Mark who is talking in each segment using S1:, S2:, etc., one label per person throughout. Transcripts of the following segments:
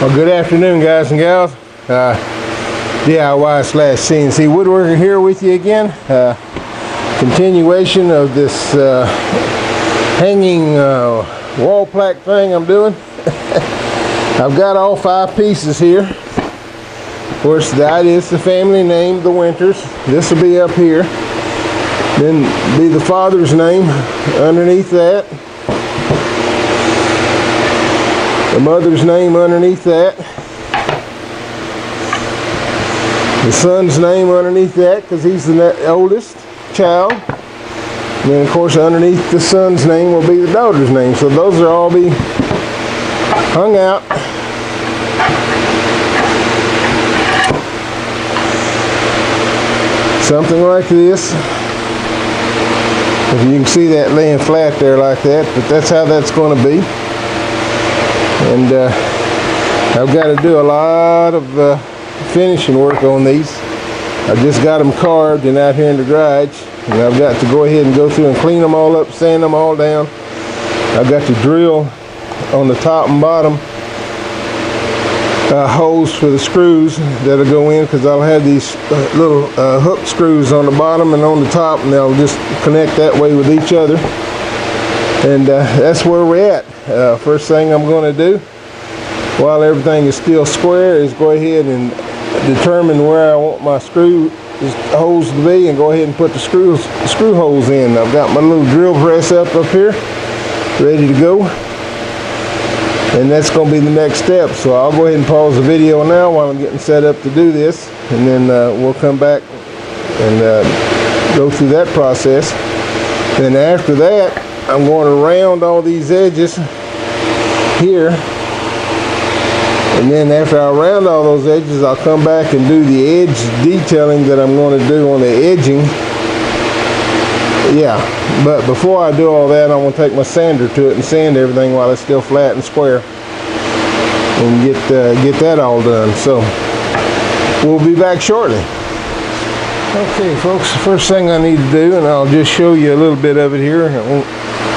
S1: Well, good afternoon, guys and gals. DIY/CNC woodworker here with you again. Continuation of this hanging wall plaque thing I'm doing. I've got all 5 pieces here. Of course, that is the family name, the Winters. This will be up here. Then be the father's name underneath that. The mother's name underneath that. The son's name underneath that because he's the oldest child. And then of course underneath the son's name will be the daughter's name. So those will all be hung out. Something like this. If you can see that laying flat there like that, but that's how that's going to be. And I've got to do a lot of finishing work on these. I just got them carved and out here in the garage, and I've got to go ahead and go through and clean them all up, sand them all down. I've got to drill on the top and bottom holes for the screws that'll go in, because I'll have these little hook screws on the bottom and on the top, and they'll just connect that way with each other. And that's where we're at. First thing I'm going to do while everything is still square is go ahead and determine where I want my screw holes to be, and go ahead and put the screw holes in. I've got my little drill press up here ready to go, and that's going to be the next step. So I'll go ahead and pause the video now while I'm getting set up to do this, and then we'll come back and go through that process. Then after that, I'm going to round all these edges here, and then after I round all those edges, I'll come back and do the edge detailing that I'm going to do on the edging. Yeah, but before I do all that, I'm going to take my sander to it and sand everything while it's still flat and square, and get that all done. So we'll be back shortly. Okay, folks, the first thing I need to do, and I'll just show you a little bit of it here, I won't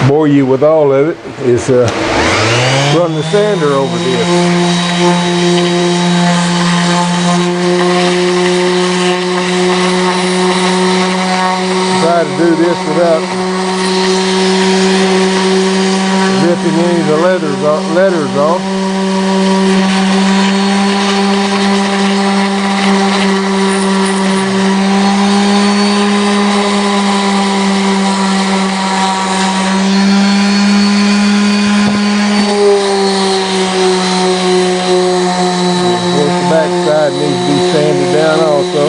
S1: bore you with all of it, is run the sander over this. Try to do this without ripping any of the letters off. Needs to be sanded down also.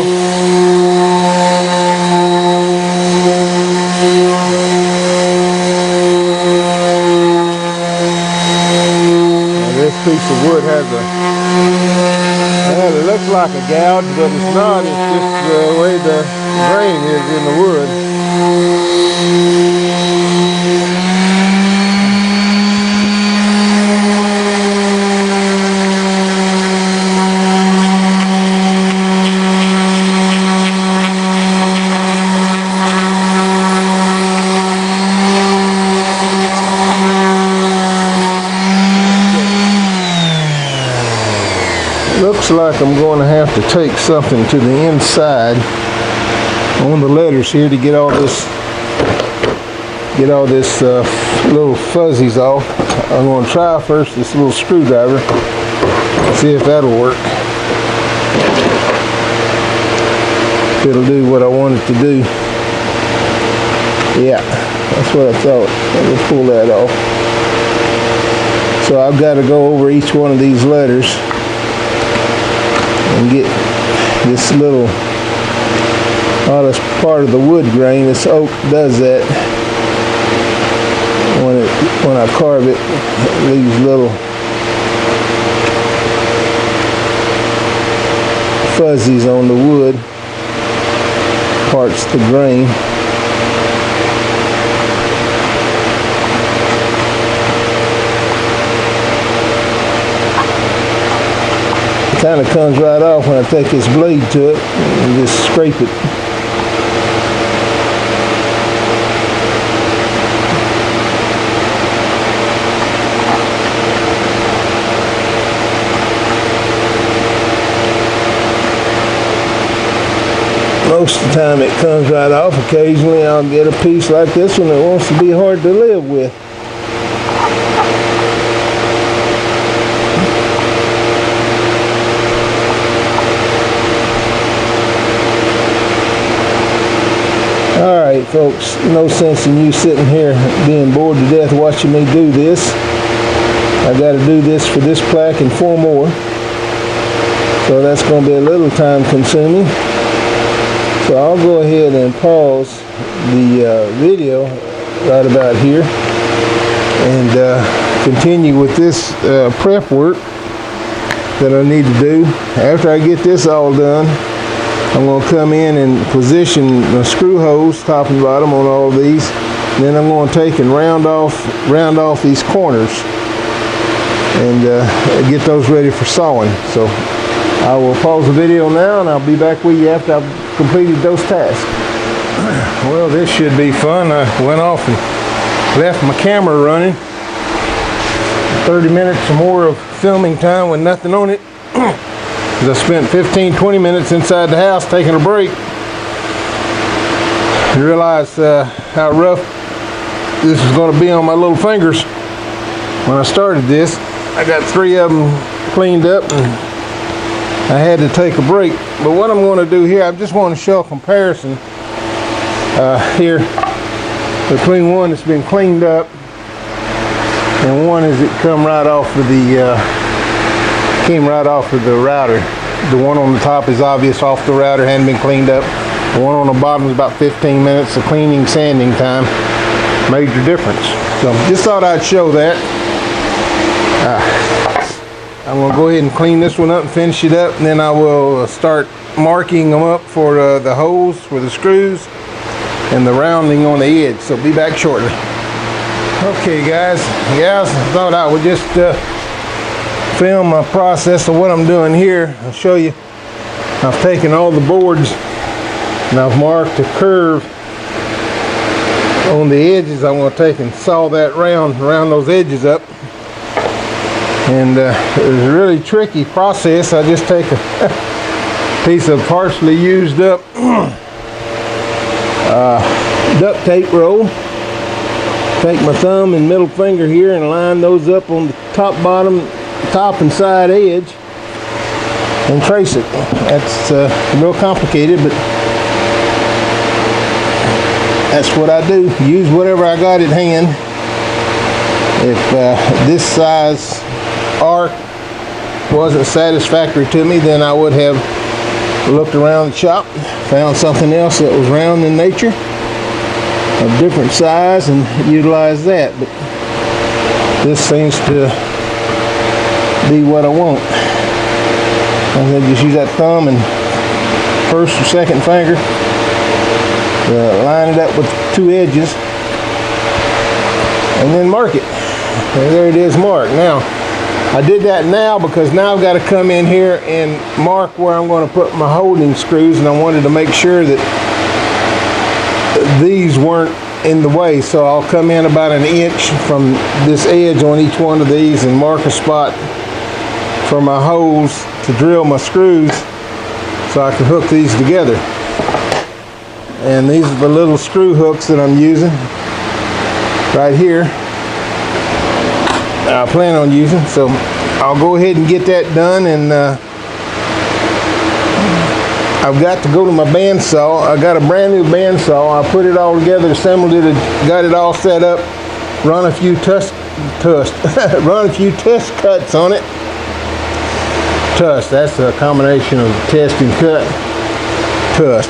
S1: Now this piece of wood has it looks like a gouge, but it's not. It's just the way the grain is in the wood. Looks like I'm going to have to take something to the inside on the letters here to get all this little fuzzies off. I'm going to try first this little screwdriver and see if that'll work. If it'll do what I want it to do. Yeah, that's what I thought. Let me pull that off. So I've got to go over each one of these letters and get this little, that's part of the wood grain. This oak does that. When I carve it, it leaves little fuzzies on the wood, parts the grain. It kind of comes right off when I take this blade to it and just scrape it. Most of the time it comes right off. Occasionally I'll get a piece like this one that wants to be hard to live with. Alright folks, no sense in you sitting here being bored to death watching me do this. I got to do this for this plaque and 4 more. So that's going to be a little time consuming. So I'll go ahead and pause the video right about here and continue with this prep work that I need to do. After I get this all done, I'm going to come in and position the screw holes top and bottom on all of these. Then I'm going to take and round off these corners and get those ready for sawing. So I will pause the video now and I'll be back with you after I've completed those tasks. Well, this should be fun. I went off and left my camera running. 30 minutes or more of filming time with nothing on it. I spent 15-20 minutes inside the house taking a break. I realized how rough this is going to be on my little fingers. When I started this, I got 3 of them cleaned up and I had to take a break. But what I'm going to do here, I just want to show a comparison here between one that's been cleaned up and one is it came right off of the router. The one on the top is obvious off the router, hadn't been cleaned up. The one on the bottom is about 15 minutes of cleaning, sanding time. Major difference. So just thought I'd show that. I'm going to go ahead and clean this one up and finish it up, and then I will start marking them up for the holes for the screws and the rounding on the edge. So be back shortly. Okay guys, I thought I would just film a process of what I'm doing here. I'll show you. I've taken all the boards and I've marked a curve on the edges. I'm going to take and saw that round those edges up. And it was a really tricky process. I just take a piece of partially used up duct tape roll, take my thumb and middle finger here and line those up on the top and side edge and trace it. That's real complicated, but that's what I do. Use whatever I got at hand. If this size arc wasn't satisfactory to me, then I would have looked around the shop, found something else that was round in nature of different size and utilized that. But this seems to be what I want. I'm going to just use that thumb and first or second finger to line it up with 2 edges and then mark it. And there it is marked. Now I did that now because now I've got to come in here and mark where I'm going to put my holding screws, and I wanted to make sure that these weren't in the way. So I'll come in about 1 inch from this edge on each one of these and mark a spot for my holes to drill my screws so I can hook these together. And these are the little screw hooks that I'm using right here. I plan on using, so I'll go ahead and get that done. And I've got to go to my bandsaw. I got a brand new bandsaw. I put it all together, assembled it, got it all set up, run a few test cuts on it. Tust, that's a combination of test and cut. Tust.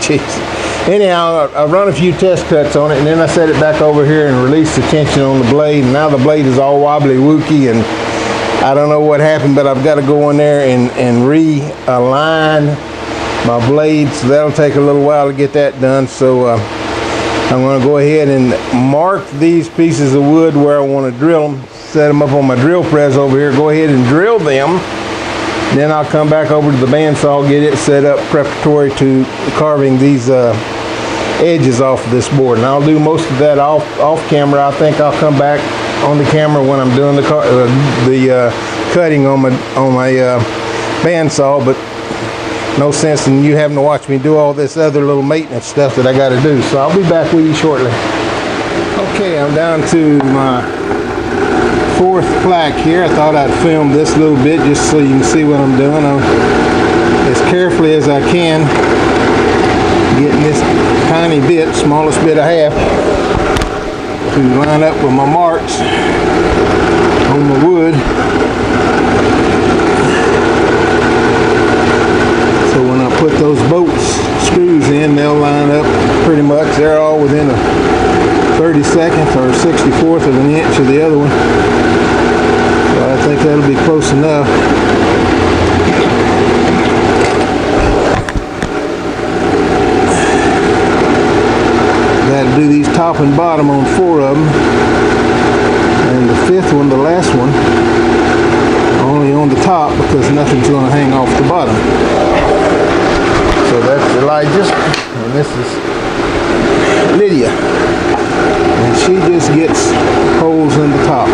S1: Jeez. Anyhow, I run a few test cuts on it, and then I set it back over here and release the tension on the blade, and now the blade is all wobbly wooky, and I don't know what happened, but I've got to go in there and realign my blades. So that'll take a little while to get that done. So I'm going to go ahead and mark these pieces of wood where I want to drill them, set them up on my drill press over here, go ahead and drill them. Then I'll come back over to the bandsaw, get it set up preparatory to carving these edges off of this board. And I'll do most of that off camera. I think I'll come back on the camera when I'm doing the cutting on my bandsaw. But no sense in you having to watch me do all this other little maintenance stuff that I got to do. So I'll be back with you shortly. Okay, I'm down to my 4th plaque here. I thought I'd film this little bit just so you can see what I'm doing. I'm as carefully as I can getting this tiny bit, smallest bit I have, to line up with my marks on the wood. So when I put those bolts, screws in, they'll line up pretty much. They're all within a 32nd or 64th of an inch of the other one. So I think that'll be close enough. Got to do these top and bottom on 4 of them. And the 5th one, the last one, only on the top because nothing's going to hang off the bottom. So that's Elijah's, and this is Lydia. And she just gets holes in the top.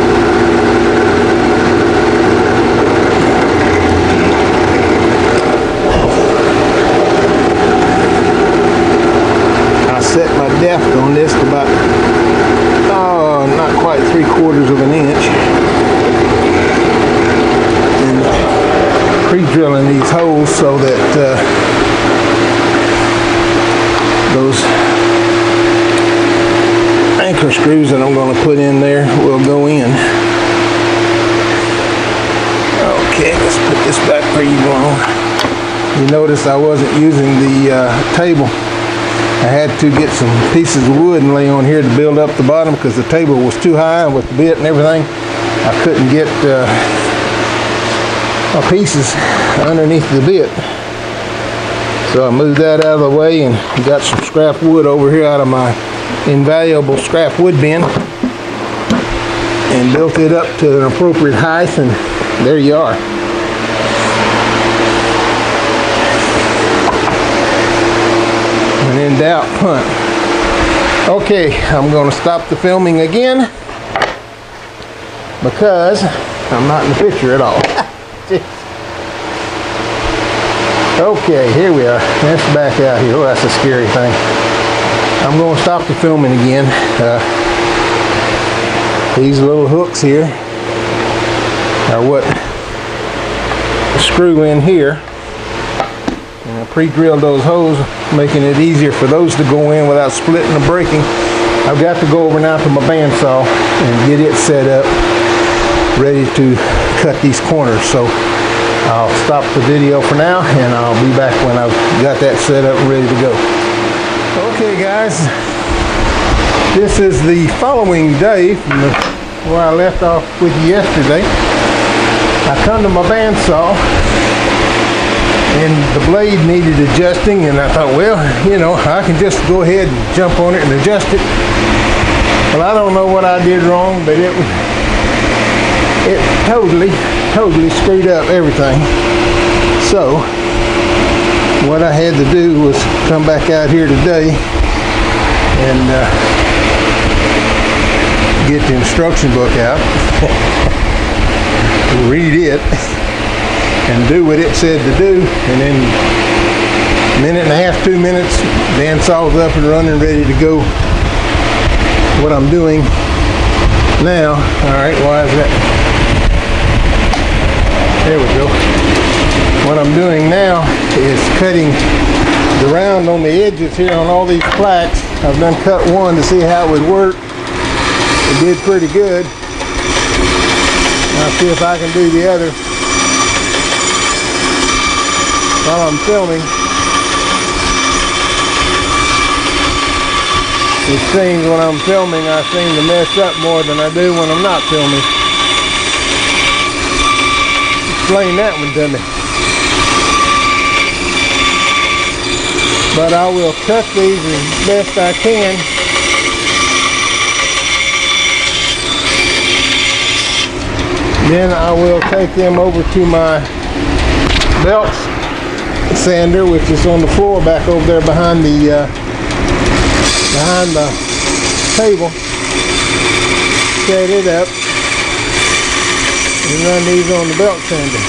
S1: I set my depth on this to about, not quite 3/4 of an inch. And pre-drilling these holes so that those anchor screws that I'm going to put in there will go in. Okay, let's put this back where you belong. You notice I wasn't using the table. I had to get some pieces of wood and lay on here to build up the bottom because the table was too high with the bit and everything. I couldn't get my pieces underneath the bit. So I moved that out of the way and got some scrap wood over here out of my invaluable scrap wood bin and built it up to an appropriate height, and there you are. When in doubt, hunt. Okay, I'm going to stop the filming again because I'm not in the picture at all. Okay, here we are. Let's back out here. Oh, that's a scary thing. I'm going to stop the filming again. These little hooks here are what screw in here. And I pre-drilled those holes, making it easier for those to go in without splitting or breaking. I've got to go over now to my bandsaw and get it set up, ready to cut these corners. So I'll stop the video for now, and I'll be back when I've got that set up and ready to go. Okay guys, this is the following day from where I left off with you yesterday. I come to my bandsaw and the blade needed adjusting, and I thought, well, you know, I can just go ahead and jump on it and adjust it. Well, I don't know what I did wrong, but it totally screwed up everything. So what I had to do was come back out here today and get the instruction book out, read it, and do what it said to do, and then a minute and a half, 2 minutes, bandsaw's up and running, ready to go. What I'm doing now, alright, why is that? There we go. What I'm doing now is cutting the round on the edges here on all these plaques. I've done cut one to see how it would work. It did pretty good. I'll see if I can do the other while I'm filming. It seems when I'm filming I seem to mess up more than I do when I'm not filming. Explain that one to me. But I will cut these as best I can. Then I will take them over to my belt sander, which is on the floor back over there behind the table. Set it up and run these on the belt sander.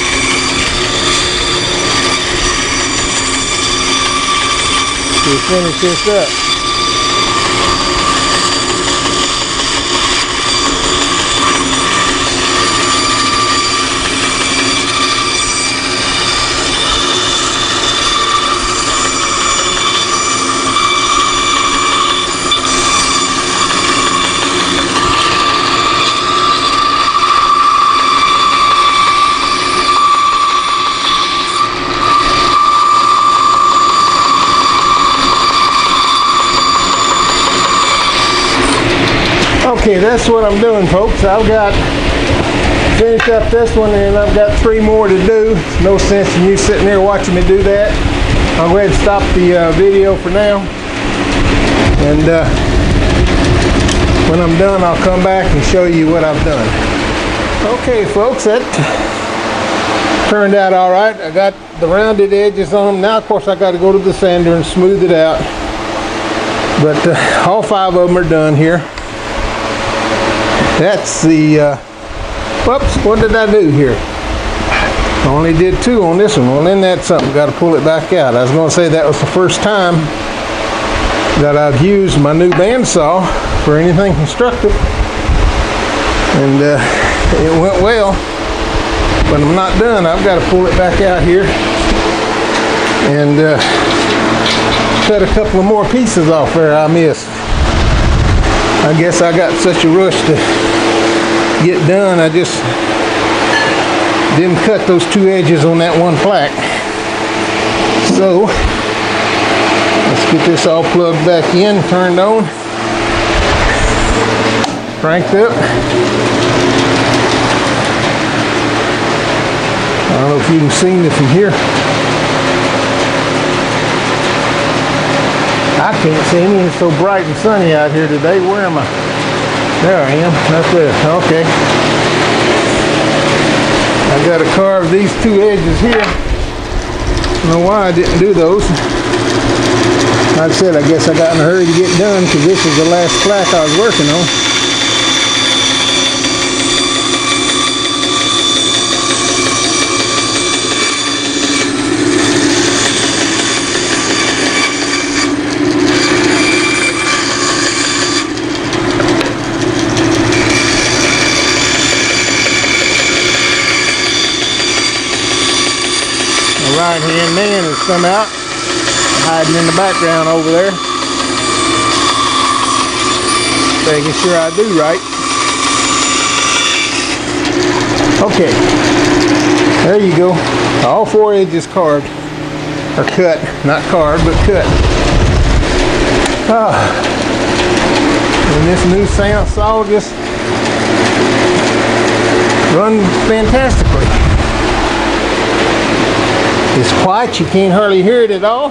S1: to finish this up. Okay, that's what I'm doing, folks. I've got finished up this one, and I've got 3 more to do. No sense in you sitting there watching me do that. I'll go ahead and stop the video for now, and when I'm done, I'll come back and show you what I've done. Okay, folks, that turned out all right. I got the rounded edges on them. Now, of course, I got to go to the sander and smooth it out. But all 5 of them are done here. That's the, whoops, what did I do here? I only did 2 on this one. Well, then that's something, got to pull it back out. I was going to say that was the first time that I've used my new bandsaw for anything constructive. And it went well, but I'm not done. I've got to pull it back out here and cut a couple of more pieces off there I missed. I guess I got such a rush to get done, I just didn't cut those 2 edges on that one plaque. So let's get this all plugged back in, turned on, cranked up. I don't know if you can see me from here. I can't see me. It's so bright and sunny out here today. Where am I? There I am. That's there. Okay. I got to carve these 2 edges here. I don't know why I didn't do those. Like I said, I guess I got in a hurry to get done because this is the last plaque I was working on. Right hand man has come out, hiding in the background over there, making sure I do right. Okay, there you go. All 4 edges carved, or cut, not carved, but cut. And this new saw just runs fantastically. It's quiet, you can't hardly hear it at all.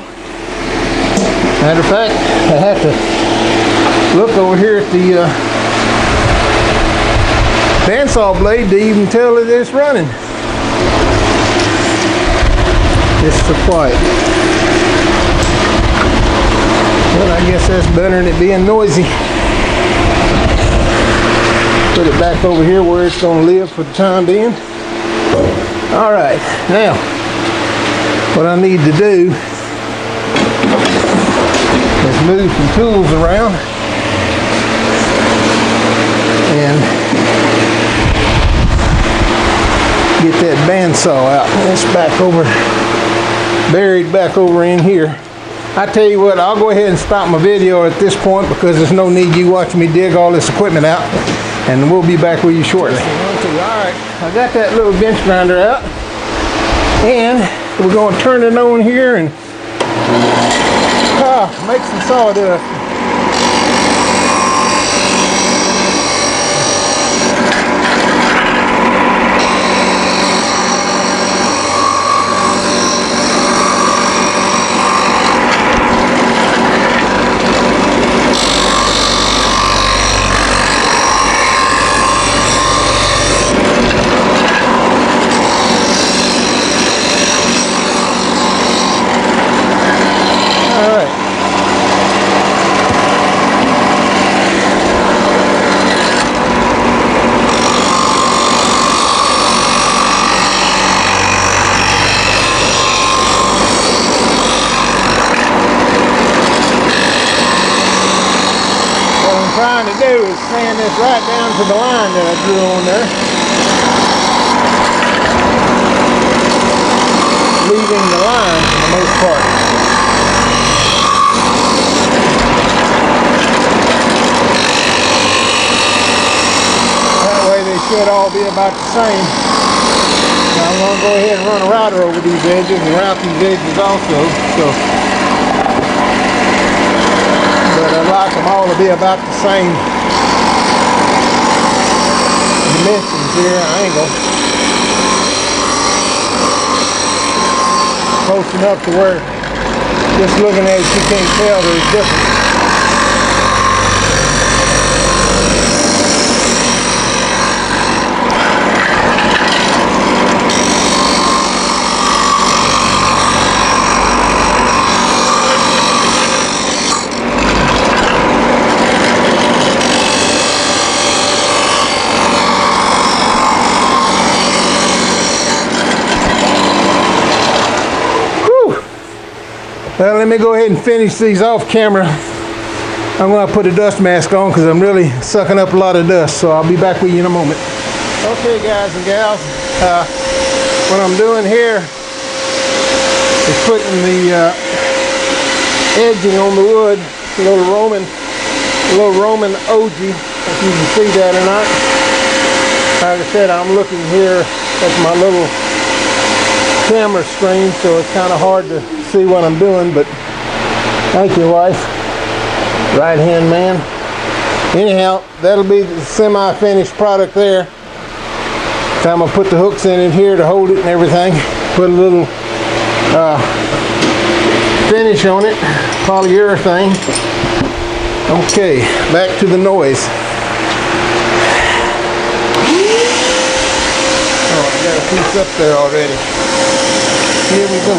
S1: Matter of fact, I have to look over here at the bandsaw blade to even tell that it's running. It's so quiet. Well, I guess that's better than it being noisy. Put it back over here where it's going to live for the time being. Alright, now what I need to do is move some tools around and get that bandsaw out. It's back over, buried back over in here. I tell you what, I'll go ahead and stop my video at this point because there's no need you watching me dig all this equipment out, and we'll be back with you shortly. Alright, I got that little bench grinder out, and we're going to turn it on here and make some sawdust. trying to do is sand this right down to the line that I drew on there, leaving the line for the most part. That way they should all be about the same. Now I'm going to go ahead and run a router over these edges and route these edges also. But I'd like them all to be about the same dimensions here, angle. Close enough to where just looking at it you can't tell there's difference. Well, let me go ahead and finish these off camera. I'm going to put a dust mask on because I'm really sucking up a lot of dust, so I'll be back with you in a moment. Okay, guys and gals, what I'm doing here is putting the edging on the wood, a little Roman ogee, if you can see that or not. Like I said, I'm looking here at my little camera screen, so it's kind of hard to see what I'm doing, but thank you, wife, right hand man. Anyhow, that'll be the semi-finished product there. Time I put the hooks in here to hold it and everything, put a little finish on it, polyurethane. Okay, back to the noise. Oh, I got a piece up there already. Here we go.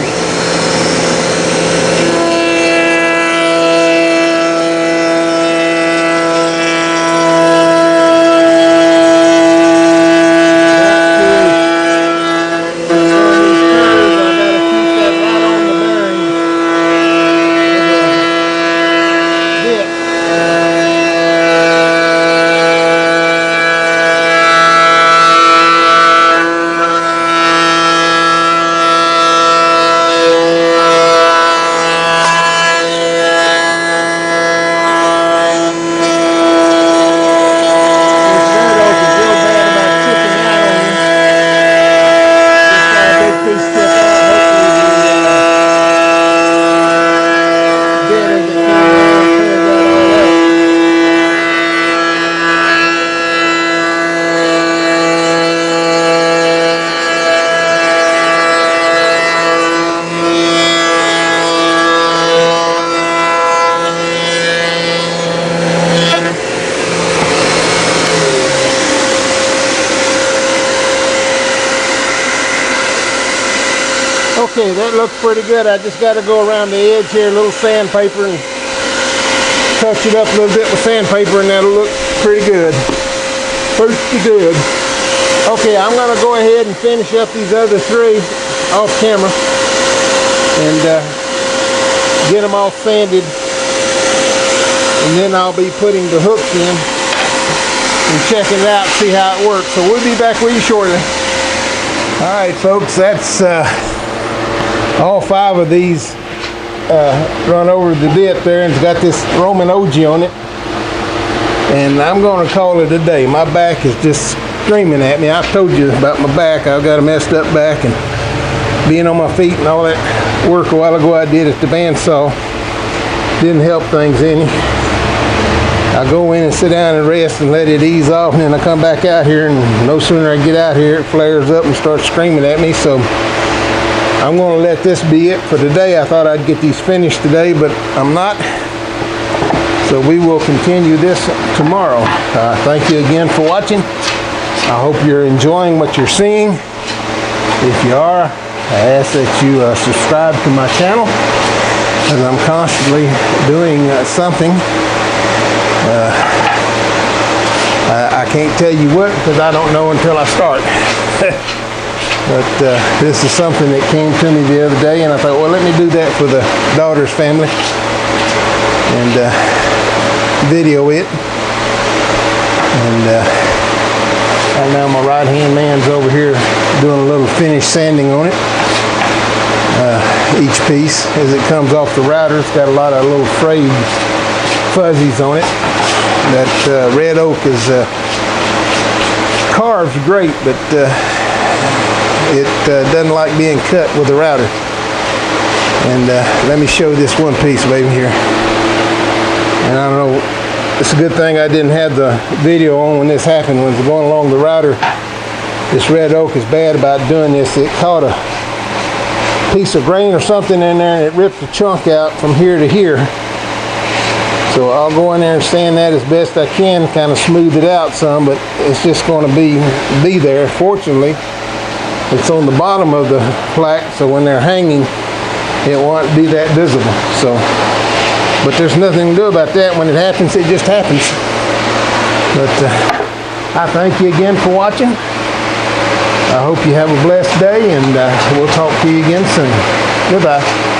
S1: Okay, that looks pretty good. I just got to go around the edge here, a little sandpaper, and touch it up a little bit with sandpaper, and that'll look pretty good. Pretty good. Okay, I'm going to go ahead and finish up these other three off camera and get them all sanded, and then I'll be putting the hooks in and checking it out, see how it works. So we'll be back with you shortly. All right, folks, that's all 5 of these run over the bit there, and it's got this Roman ogee on it. And I'm going to call it a day. My back is just screaming at me. I've told you about my back. I've got a messed up back, and being on my feet and all that work a while ago I did at the bandsaw didn't help things any. I go in and sit down and rest and let it ease off, and then I come back out here, and no sooner I get out here, it flares up and starts screaming at me. So I'm going to let this be it for today. I thought I'd get these finished today, but I'm not. So we will continue this tomorrow. Thank you again for watching. I hope you're enjoying what you're seeing. If you are, I ask that you subscribe to my channel, as I'm constantly doing something. I can't tell you what, because I don't know until I start. But this is something that came to me the other day, and I thought, well, let me do that for the daughter's family and video it. And then I'll be putting the hooks in and And right now my right hand man's over here doing a little finish sanding on it. Each piece as it comes off the router, it's got a lot of little frayed fuzzies on it. That red oak is carves great, but it doesn't like being cut with a router. And let me show this one piece, baby, here. And I don't know, it's a good thing I didn't have the video on when this happened. When it's going along the router, this red oak is bad about doing this. It caught a piece of grain or something in there and it ripped a chunk out from here to here. So I'll go in there and sand that as best I can, kind of smooth it out some, but it's just going to be there. Fortunately, it's on the bottom of the plaque, so when they're hanging, it won't be that visible. So, but there's nothing to do about that. When it happens, it just happens. But I thank you again for watching. I hope you have a blessed day, and we'll talk to you again soon. Goodbye.